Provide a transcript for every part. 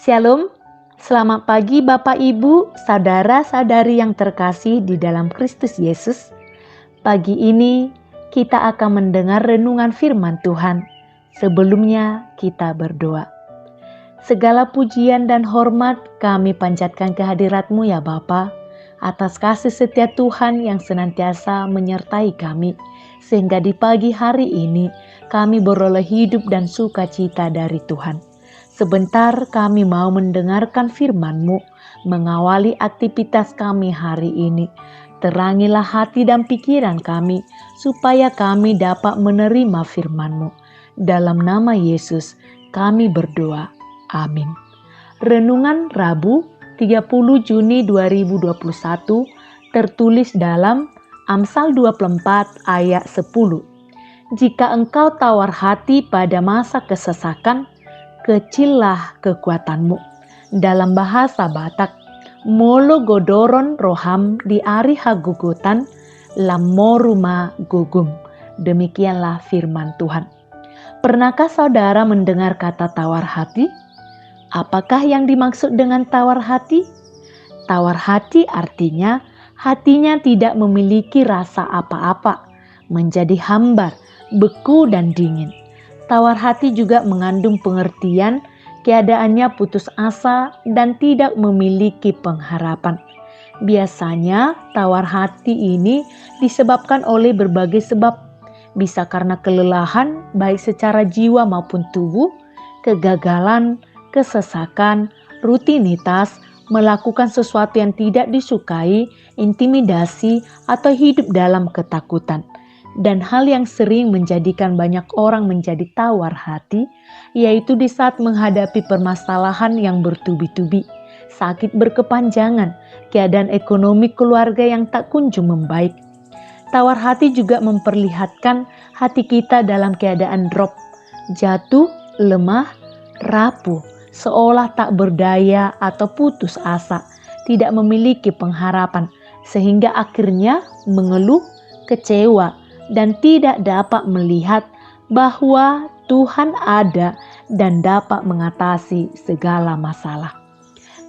Shalom, selamat pagi Bapak Ibu, saudara-saudari yang terkasih di dalam Kristus Yesus. Pagi ini kita akan mendengar renungan firman Tuhan. Sebelumnya kita berdoa. Segala pujian dan hormat kami panjatkan kehadirat-Mu ya Bapa, atas kasih setia Tuhan yang senantiasa menyertai kami, sehingga di pagi hari ini kami beroleh hidup dan sukacita dari Tuhan. Sebentar kami mau mendengarkan firman-Mu, mengawali aktivitas kami hari ini. Terangilah hati dan pikiran kami, supaya kami dapat menerima firman-Mu. Dalam nama Yesus kami berdoa. Amin. Renungan Rabu 30 Juni 2021 tertulis dalam Amsal 24 ayat 10. Jika engkau tawar hati pada masa kesesakan, kecillah kekuatanmu. Dalam bahasa Batak, molo godoron roham di ari hagugutan, lamoruma gugum. Demikianlah firman Tuhan. Pernahkah saudara mendengar kata tawar hati? Apakah yang dimaksud dengan tawar hati? Tawar hati artinya hatinya tidak memiliki rasa apa-apa, menjadi hambar, beku dan dingin. Tawar hati juga mengandung pengertian keadaannya putus asa dan tidak memiliki pengharapan. Biasanya tawar hati ini disebabkan oleh berbagai sebab. Bisa karena kelelahan baik secara jiwa maupun tubuh, kegagalan, kesesakan, rutinitas, melakukan sesuatu yang tidak disukai, intimidasi, atau hidup dalam ketakutan. Dan hal yang sering menjadikan banyak orang menjadi tawar hati, yaitu di saat menghadapi permasalahan yang bertubi-tubi, sakit berkepanjangan, keadaan ekonomi keluarga yang tak kunjung membaik. Tawar hati juga memperlihatkan hati kita dalam keadaan drop, jatuh, lemah, rapuh, seolah tak berdaya atau putus asa, tidak memiliki pengharapan, sehingga akhirnya mengeluh, kecewa, dan tidak dapat melihat bahwa Tuhan ada dan dapat mengatasi segala masalah.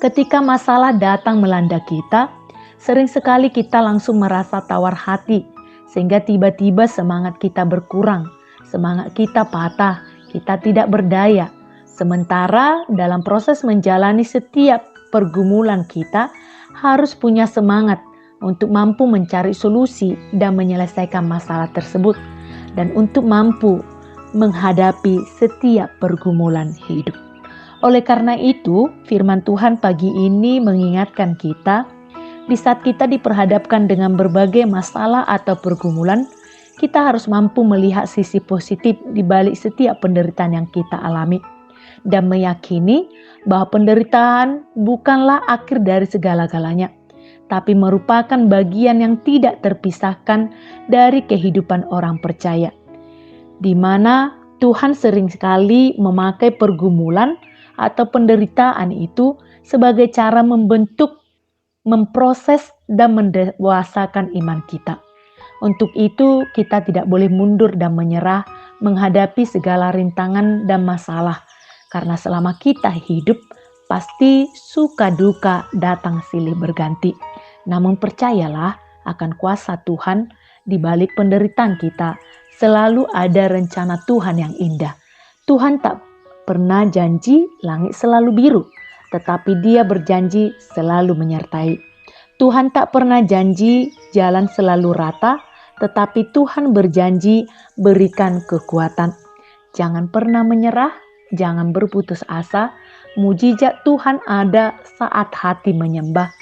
Ketika masalah datang melanda kita, sering sekali kita langsung merasa tawar hati, sehingga tiba-tiba semangat kita berkurang, semangat kita patah, kita tidak berdaya. Sementara dalam proses menjalani setiap pergumulan kita harus punya semangat untuk mampu mencari solusi dan menyelesaikan masalah tersebut, dan untuk mampu menghadapi setiap pergumulan hidup. Oleh karena itu, firman Tuhan pagi ini mengingatkan kita, di saat kita diperhadapkan dengan berbagai masalah atau pergumulan, kita harus mampu melihat sisi positif di balik setiap penderitaan yang kita alami, dan meyakini bahwa penderitaan bukanlah akhir dari segala-galanya, tapi merupakan bagian yang tidak terpisahkan dari kehidupan orang percaya, di mana Tuhan sering sekali memakai pergumulan atau penderitaan itu sebagai cara membentuk, memproses, dan mendewasakan iman kita. Untuk itu kita tidak boleh mundur dan menyerah menghadapi segala rintangan dan masalah, karena selama kita hidup, pasti suka duka datang silih berganti. Namun percayalah akan kuasa Tuhan di balik penderitaan kita. Selalu ada rencana Tuhan yang indah. Tuhan tak pernah janji langit selalu biru, tetapi Dia berjanji selalu menyertai. Tuhan tak pernah janji jalan selalu rata, tetapi Tuhan berjanji berikan kekuatan. Jangan pernah menyerah, jangan berputus asa. Mujizat Tuhan ada saat hati menyembah.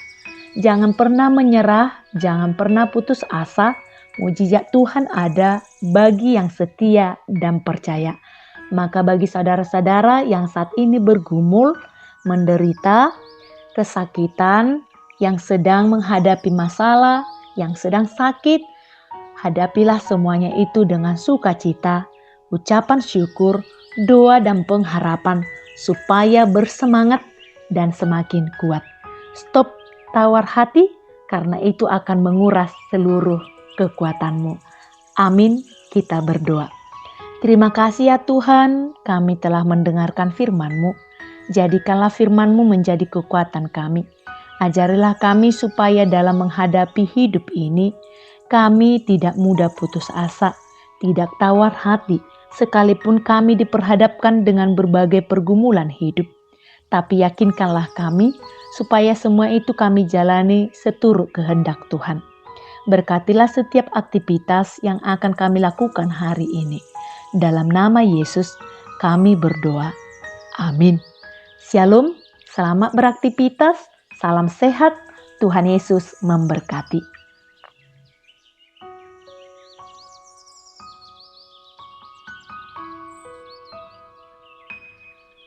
Jangan pernah menyerah, jangan pernah putus asa. Mujizat Tuhan ada bagi yang setia dan percaya. Maka bagi saudara-saudara yang saat ini bergumul, menderita, kesakitan, yang sedang menghadapi masalah, yang sedang sakit, hadapilah semuanya itu dengan sukacita, ucapan syukur, doa dan pengharapan, supaya bersemangat dan semakin kuat. Stop tawar hati, karena itu akan menguras seluruh kekuatanmu. Amin, kita berdoa. Terima kasih ya Tuhan, kami telah mendengarkan firman-Mu. Jadikanlah firman-Mu menjadi kekuatan kami. Ajarilah kami supaya dalam menghadapi hidup ini, kami tidak mudah putus asa, tidak tawar hati, sekalipun kami diperhadapkan dengan berbagai pergumulan hidup. Tapi yakinkanlah kami, supaya semua itu kami jalani seturut kehendak Tuhan. Berkatilah setiap aktivitas yang akan kami lakukan hari ini. Dalam nama Yesus, kami berdoa. Amin. Shalom, selamat beraktivitas, salam sehat, Tuhan Yesus memberkati.